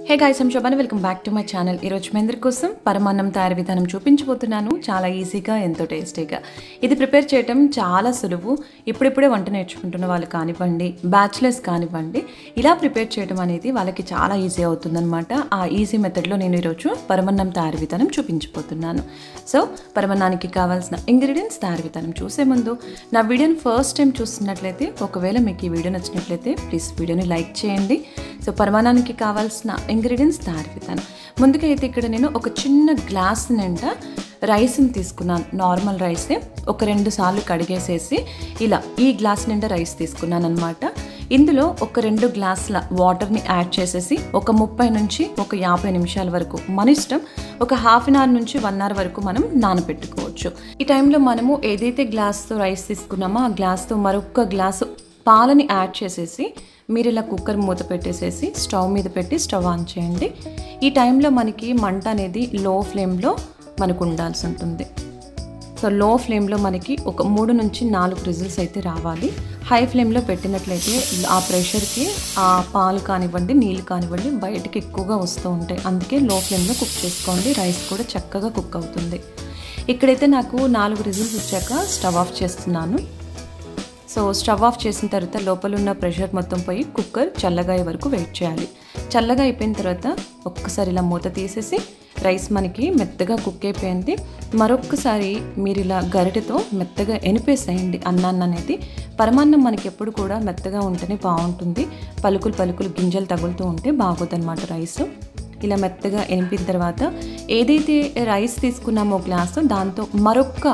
Hey guys, I'm Shobhana. Welcome back to my channel. ఈరోజు మీ అందరి కోసం పరమాన్నం తయారీ విధానం చూపించబోతున్నాను. చాలా ఈజీగా, ఎంతో టేస్టీగా. ఇది ప్రిపేర్ చేయడం చాలా సులువు. ఇప్పుడిప్పుడే వంట నేర్చుకుంటున్న వాళ్ళు కానివ్వండి, బ్యాచిలర్స్ కానివ్వండి, ఇలా ప్రిపేర్ చేయడం అనేది వాళ్ళకి చాలా ఈజీ అవుతుందన్నమాట. ఆ ఈజీ మెథడ్లో నేను ఈరోజు పరమాన్నం తయారీ విధానం చూపించబోతున్నాను. సో పరమాన్నానికి కావాల్సిన ఇంగ్రీడియంట్స్, తయారీ విధానం చూసే ముందు నా వీడియోని ఫస్ట్ టైం చూస్తున్నట్లయితే, ఒకవేళ మీకు ఈ వీడియో నచ్చినట్లయితే ప్లీజ్ వీడియోని లైక్ చేయండి. సో పరమాన్నానికి కావాల్సిన ఇంగ్రీడియంట్స్, తయారీ విధానం. ముందుగా అయితే ఇక్కడ నేను ఒక చిన్న గ్లాస్ నిండా రైస్ని తీసుకున్నాను. నార్మల్ రైసే ఒక 2 సార్లు కడిగేసేసి ఇలా ఈ గ్లాస్ నిండా రైస్ తీసుకున్నాను అనమాట. ఇందులో ఒక 2 గ్లాసుల వాటర్ని యాడ్ చేసేసి ఒక 30 నుంచి ఒక 50 నిమిషాల వరకు, మన ఇష్టం, ఒక హాఫ్ అన్ అవర్ నుంచి 1 అవర్ వరకు మనం నానబెట్టుకోవచ్చు. ఈ టైంలో మనము ఏదైతే గ్లాస్తో రైస్ తీసుకున్నామో ఆ గ్లాస్తో మరొక గ్లాసు పాలని యాడ్ చేసేసి మీరు ఇలా కుక్కర్ మూత పెట్టేసేసి స్టవ్ మీద పెట్టి స్టవ్ ఆన్ చేయండి. ఈ టైంలో మనకి మంట అనేది లో ఫ్లేమ్లో మనకు ఉండాల్సి ఉంటుంది. సో లో ఫ్లేమ్లో మనకి ఒక 3 నుంచి 4 విజిల్స్ అయితే రావాలి. హై ఫ్లేమ్లో పెట్టినట్లయితే ఆ ప్రెషర్కి ఆ పాలు కానివ్వండి, నీళ్ళు కానివ్వండి బయటకి ఎక్కువగా వస్తూ ఉంటాయి. అందుకే లో ఫ్లేమ్లో కుక్ చేసుకోండి. రైస్ కూడా చక్కగా కుక్ అవుతుంది. ఇక్కడైతే నాకు 4 విజిల్స్ వచ్చాక స్టవ్ ఆఫ్ చేస్తున్నాను. సో స్టవ్ ఆఫ్ చేసిన తర్వాత లోపల ఉన్న ప్రెషర్ మొత్తం పోయి కుక్కర్ చల్లగా అయ్యే వరకు వెయిట్ చేయాలి. చల్లగా అయిపోయిన తర్వాత ఒక్కసారి ఇలా మూత తీసేసి, రైస్ మనకి మెత్తగా కుక్ అయిపోయింది. మరొక్కసారి మీరు ఇలా గరిటెతో మెత్తగా ఎనిపేసేయండి అన్నాన్ని అనేది. పరమాన్నం మనకి ఎప్పుడు కూడా మెత్తగా ఉంటేనే బాగుంటుంది. పలుకులు గింజలు తగులుతూ ఉంటే బాగోదన్నమాట రైస్. ఇలా మెత్తగా ఎనిపిన తర్వాత ఏదైతే రైస్ తీసుకున్నామో గ్లాసు, దాంతో మరొక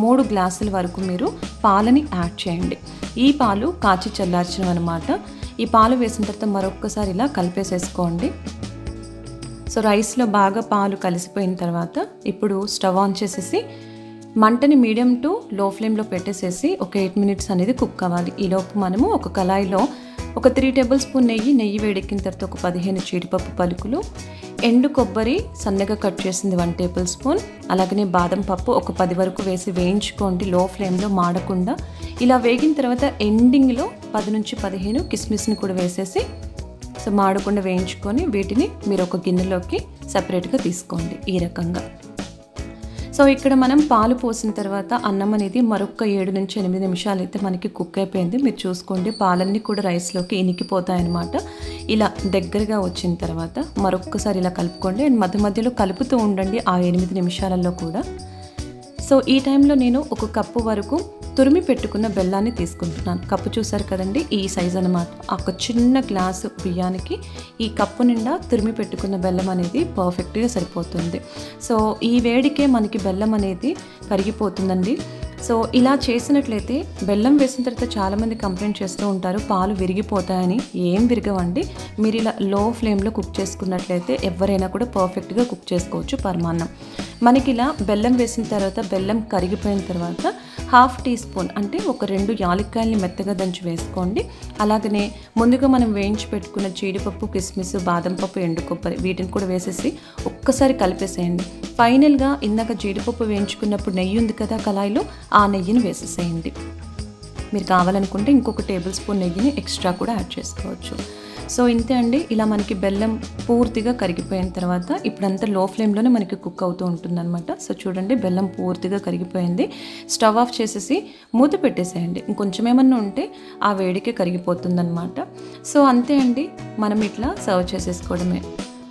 3 గ్లాసుల వరకు మీరు పాలని యాడ్ చేయండి. ఈ పాలు కాచి చల్లార్చినవి అనమాట. ఈ పాలు వేసిన తర్వాత మరొక్కసారి ఇలా కలిపేసేసుకోండి. సో రైస్లో బాగా పాలు కలిసిపోయిన తర్వాత ఇప్పుడు స్టవ్ ఆన్ చేసేసి మంటని మీడియం టు లో ఫ్లేమ్లో పెట్టేసేసి ఒక 8 మినిట్స్ అనేది కుక్ అవ్వాలి. ఈలోపు మనము ఒక కళాయిలో ఒక 3 టేబుల్ స్పూన్ నెయ్యి వేడెక్కిన తర్వాత ఒక 15 జీడిపప్పు పలుకులు, ఎండు కొబ్బరి సన్నగా కట్ చేసింది 1 టేబుల్ స్పూన్, అలాగనే బాదం పప్పు ఒక 10 వరకు వేసి వేయించుకోండి లో ఫ్లేమ్లో మాడకుండా. ఇలా వేగిన తర్వాత ఎండింగ్లో 10 నుంచి 15 కిస్మిస్ని కూడా వేసేసి సో మాడకుండా వేయించుకొని వీటిని మీరు ఒక గిన్నెలోకి సపరేట్గా తీసుకోండి. ఈ రకంగా. సో ఇక్కడ మనం పాలు పోసిన తర్వాత అన్నం అనేది మరొక 7 నుంచి 8 నిమిషాలు అయితే మనకి కుక్ అయిపోయింది. మీరు చూసుకోండి, పాలన్నీ కూడా రైస్లోకి ఇనికిపోతాయన్నమాట. ఇలా దగ్గరగా వచ్చిన తర్వాత మరొక్కసారి ఇలా కలుపుకోండి. అండ్ మధ్యలో కలుపుతూ ఉండండి ఆ 8 నిమిషాలలో కూడా. సో ఈ టైంలో నేను ఒక కప్పు వరకు తురిమి పెట్టుకున్న బెల్లాన్ని తీసుకుంటున్నాను. కప్పు చూసారు కదండి, ఈ సైజ్ అనమాట. ఒక చిన్న గ్లాసు బియ్యానికి ఈ కప్పు నిండా తురిమి పెట్టుకున్న బెల్లం అనేది పర్ఫెక్ట్గా సరిపోతుంది. సో ఈ వేడికే మనకి బెల్లం అనేది కరిగిపోతుందండి. సో ఇలా చేసినట్లయితే బెల్లం వేసిన తర్వాత చాలామంది కంప్లైంట్ చేస్తూ ఉంటారు పాలు విరిగిపోతాయని. ఏం విరగవండి. మీరు ఇలా లో ఫ్లేమ్లో కుక్ చేసుకున్నట్లయితే ఎవరైనా కూడా పర్ఫెక్ట్గా కుక్ చేసుకోవచ్చు పరమాన్నం. మనకి ఇలా బెల్లం వేసిన తర్వాత బెల్లం కరిగిపోయిన తర్వాత హాఫ్ టీ స్పూన్ అంటే ఒక 2 యాలక్కాయలని మెత్తగా దంచి వేసుకోండి. అలాగనే ముందుగా మనం వేయించి పెట్టుకున్న జీడిపప్పు, కిస్మిస్, బాదం పప్పు, ఎండు కొబ్బరి వీటిని కూడా వేసేసి ఒక్కసారి కలిపేసేయండి. ఫైనల్గా ఇందాక జీడిపప్పు వేయించుకున్నప్పుడు నెయ్యి ఉంది కదా కళాయిలో, ఆ నెయ్యిని వేసేసేయండి. మీరు కావాలనుకుంటే ఇంకొక టేబుల్ స్పూన్ నెయ్యిని ఎక్స్ట్రా కూడా యాడ్ చేసుకోవచ్చు. సో ఇంతే అండి. ఇలా మనకి బెల్లం పూర్తిగా కరిగిపోయిన తర్వాత ఇప్పుడంతా లో ఫ్లేమ్లోనే మనకి కుక్ అవుతూ ఉంటుందన్నమాట. సో చూడండి, బెల్లం పూర్తిగా కరిగిపోయింది. స్టవ్ ఆఫ్ చేసేసి మూత పెట్టేసేయండి. ఇంకొంచెం ఏమన్నా ఉంటే ఆ వేడికే కరిగిపోతుందన్నమాట. సో అంతే అండి, మనం ఇట్లా సర్వ్ చేసేసుకోవడమే.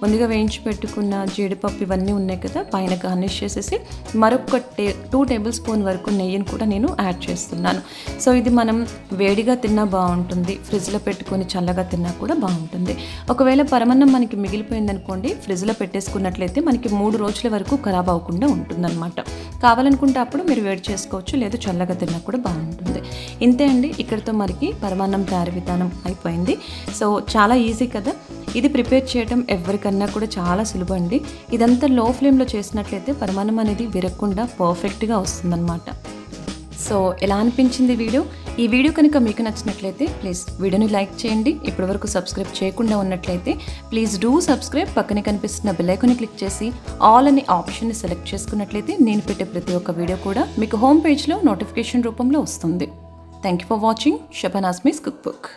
ముందుగా వేయించి పెట్టుకున్న జీడిపప్పు ఇవన్నీ ఉన్నాయి కదా, పైన గార్నిష్ చేసేసి మరొక 2 టేబుల్ స్పూన్ వరకు నెయ్యిని కూడా నేను యాడ్ చేస్తున్నాను. సో ఇది మనం వేడిగా తిన్నా బాగుంటుంది, ఫ్రిడ్జ్లో పెట్టుకొని చల్లగా తిన్నా కూడా బాగుంటుంది. ఒకవేళ పరమాన్నం మనకి మిగిలిపోయిందనుకోండి, ఫ్రిడ్జ్లో పెట్టేసుకున్నట్లయితే మనకి 3 రోజుల వరకు ఖరాబ్ అవ్వకుండా ఉంటుందన్నమాట. కావాలనుకుంటే అప్పుడు మీరు వేడి చేసుకోవచ్చు, లేదు చల్లగా తిన్నా కూడా బాగుంటుంది. ఇంతే అండి, ఇక్కడితో మనకి పరమాన్నం తయారీ విధానం అయిపోయింది. సో చాలా ఈజీ కదా. ఇది ప్రిపేర్ చేయడం ఎవరికన్నా కూడా చాలా సులభం అండి. ఇదంతా లో ఫ్లేమ్లో చేసినట్లయితే పరమాన్నం అనేది విరగకుండా పర్ఫెక్ట్గా వస్తుందన్నమాట. సో ఎలా అనిపించింది వీడియో? ఈ వీడియో కనుక మీకు నచ్చినట్లయితే ప్లీజ్ వీడియోని లైక్ చేయండి. ఇప్పటివరకు సబ్స్క్రైబ్ చేయకుండా ఉన్నట్లయితే ప్లీజ్ డూ సబ్స్క్రైబ్. పక్కనే కనిపిస్తున్న బెల్ ఐకాన్ని క్లిక్ చేసి ఆల్ అనే ఆప్షన్ని సెలెక్ట్ చేసుకున్నట్లయితే నేను పెట్టే ప్రతి ఒక్క వీడియో కూడా మీకు హోమ్ పేజ్లో నోటిఫికేషన్ రూపంలో వస్తుంది. Thank you for watching Shobhana's miss cook book.